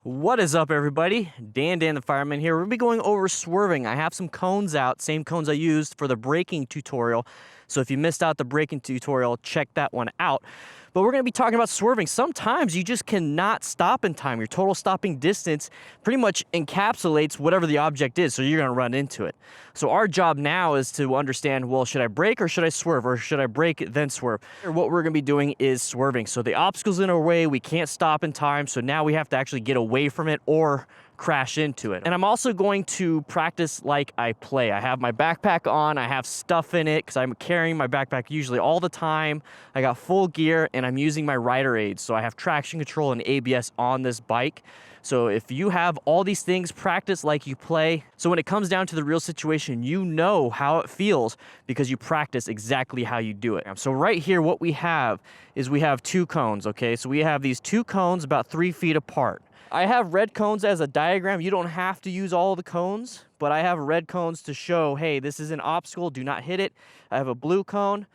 What is up, everybody? Dan the Fireman here. We're going to be going over swerving. I have some cones out, same cones I used for the braking tutorial. So if you missed out the braking tutorial, check that one out. But we're going to be talking about swerving. Sometimes you just cannot stop in time. Your total stopping distance pretty much encapsulates whatever the object is, so you're going to run into it. So our job now is to understand, well, should I brake or should I swerve? Or should I brake then swerve? What we're going to be doing is swerving. So the obstacle's in our way, we can't stop in time, so now we have to actually get away from it or crash into it. And I'm also going to practice like I play. I have my backpack on, I have stuff in it because I'm carrying my backpack usually all the time. I got full gear and I'm using my rider aids. So I have traction control and ABS on this bike. So if you have all these things, practice like you play. So when it comes down to the real situation, you know how it feels because you practice exactly how you do it. So right here, what we have is we have two cones, okay? So we have these two cones about 3 feet apart. I have red cones as a diagram. You don't have to use all the cones, but I have red cones to show, hey, this is an obstacle, do not hit it. I have a blue cone,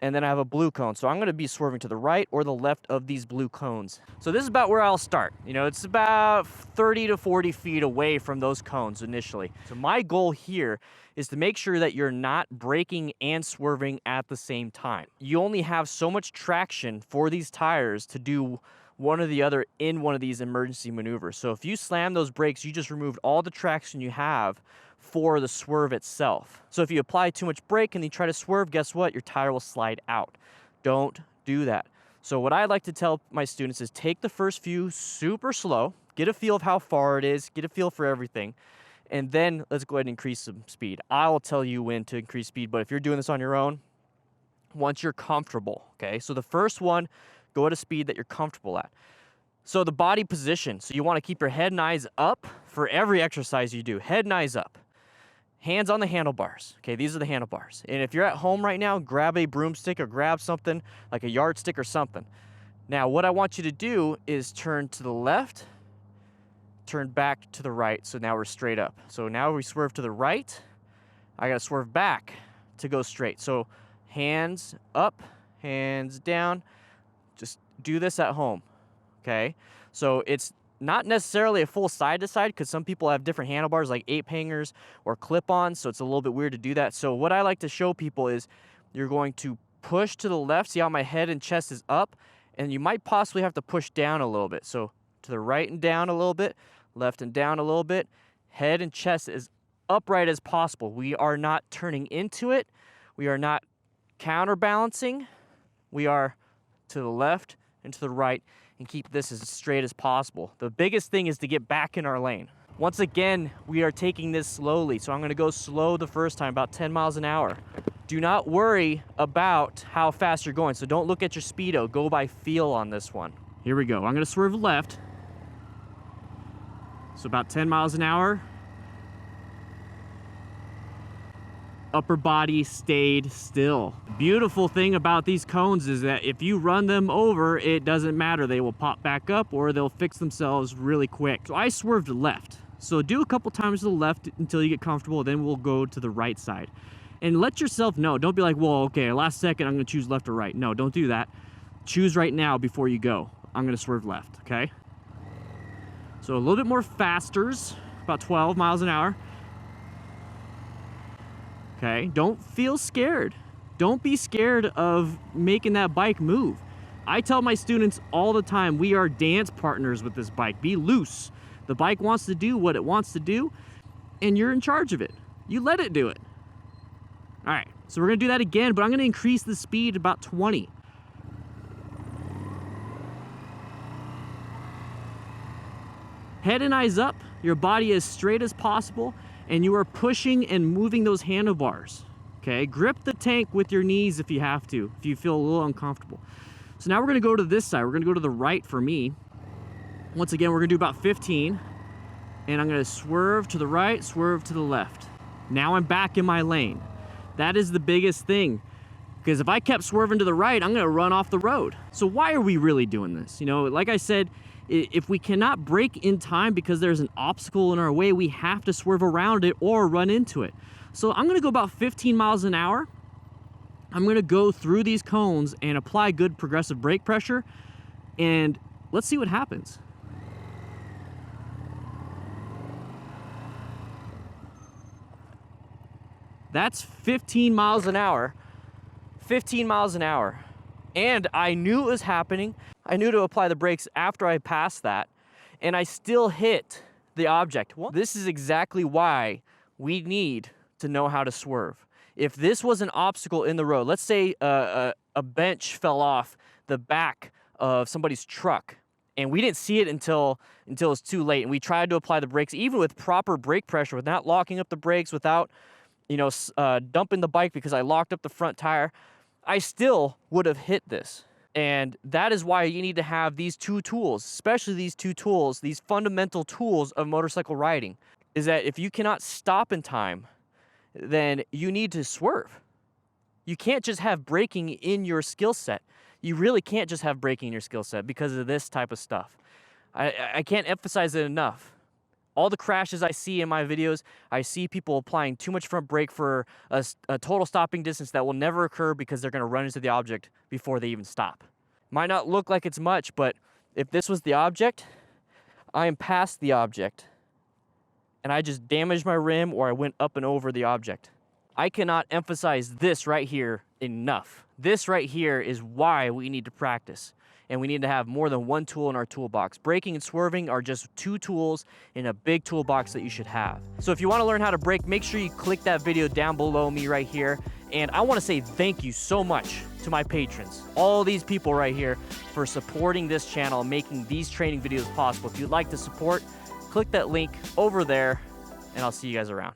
and then I have a blue cone. So I'm gonna be swerving to the right or the left of these blue cones. So this is about where I'll start. You know, it's about 30 to 40 feet away from those cones initially. So my goal here is to make sure that you're not braking and swerving at the same time. You only have so much traction for these tires to do one or the other in one of these emergency maneuvers. So if you slam those brakes, you just removed all the traction you have for the swerve itself. So if you apply too much brake and you try to swerve, guess what? Your tire will slide out. Don't do that. So what I like to tell my students is take the first few super slow, get a feel of how far it is, get a feel for everything, and then let's go ahead and increase some speed. I will tell you when to increase speed, but if you're doing this on your own, once you're comfortable, okay? So the first one, go at a speed that you're comfortable at. So the body position. So you want to keep your head and eyes up for every exercise you do. Head and eyes up. Hands on the handlebars. Okay, these are the handlebars. And if you're at home right now, grab a broomstick or grab something like a yardstick or something. Now, what I want you to do is turn to the left, turn back to the right. So now we're straight up. So now we swerve to the right. I got to swerve back to go straight. So hands up, hands down. Just do this at home, okay? So it's not necessarily a full side-to-side because some people have different handlebars like ape hangers or clip-ons, so it's a little bit weird to do that. So what I like to show people is you're going to push to the left. See how my head and chest is up? And you might possibly have to push down a little bit. So to the right and down a little bit, left and down a little bit. Head and chest is upright as possible. We are not turning into it. We are not counterbalancing. We are to the left and to the right and keep this as straight as possible. The biggest thing is to get back in our lane. Once again, we are taking this slowly. So I'm gonna go slow the first time, about 10 miles an hour. Do not worry about how fast you're going. So don't look at your speedo, go by feel on this one. Here we go, I'm gonna swerve left. So about 10 miles an hour. Upper body stayed still. Beautiful thing about these cones is that if you run them over, it doesn't matter. They will pop back up or they'll fix themselves really quick. So I swerved left. So do a couple times to the left until you get comfortable, then we'll go to the right side. And let yourself know. Don't be like, well, okay, last second I'm gonna choose left or right. No, don't do that. Choose right now before you go. I'm gonna swerve left, okay? So a little bit more fasters, about 12 miles an hour. Okay, don't feel scared. Don't be scared of making that bike move. I tell my students all the time, we are dance partners with this bike. Be loose. The bike wants to do what it wants to do, and you're in charge of it. You let it do it. All right, so we're gonna do that again, but I'm gonna increase the speed about 20. Head and eyes up, your body as straight as possible, and you are pushing and moving those handlebars, okay? Grip the tank with your knees if you have to, if you feel a little uncomfortable. So now we're gonna go to this side. We're gonna go to the right for me. Once again, we're gonna do about 15, and I'm gonna swerve to the right, swerve to the left. Now I'm back in my lane. That is the biggest thing, because if I kept swerving to the right, I'm gonna run off the road. So why are we really doing this? You know, like I said, if we cannot brake in time because there's an obstacle in our way, we have to swerve around it or run into it. So I'm gonna go about 15 miles an hour. I'm gonna go through these cones and apply good progressive brake pressure, and let's see what happens. That's 15 miles an hour. 15 miles an hour. And I knew it was happening. I knew to apply the brakes after I passed that, and I still hit the object. This is exactly why we need to know how to swerve. If this was an obstacle in the road, let's say a bench fell off the back of somebody's truck, and we didn't see it until it was too late, and we tried to apply the brakes, even with proper brake pressure, without locking up the brakes, without, you know, dumping the bike because I locked up the front tire, I still would have hit this. And that is why you need to have these two tools, especially these two tools, these fundamental tools of motorcycle riding, is that if you cannot stop in time, then you need to swerve. You can't just have braking in your skill set. You really can't just have braking in your skill set because of this type of stuff. I can't emphasize it enough. All the crashes I see in my videos, I see people applying too much front brake for a total stopping distance that will never occur because they're going to run into the object before they even stop. Might not look like it's much, but if this was the object, I am past the object, and I just damaged my rim or I went up and over the object. I cannot emphasize this right here enough. This right here is why we need to practice. And we need to have more than one tool in our toolbox. Braking and swerving are just two tools in a big toolbox that you should have. So if you want to learn how to brake, make sure you click that video down below me right here. And I want to say thank you so much to my patrons, all these people right here, for supporting this channel and making these training videos possible. If you'd like to support, click that link over there, and I'll see you guys around.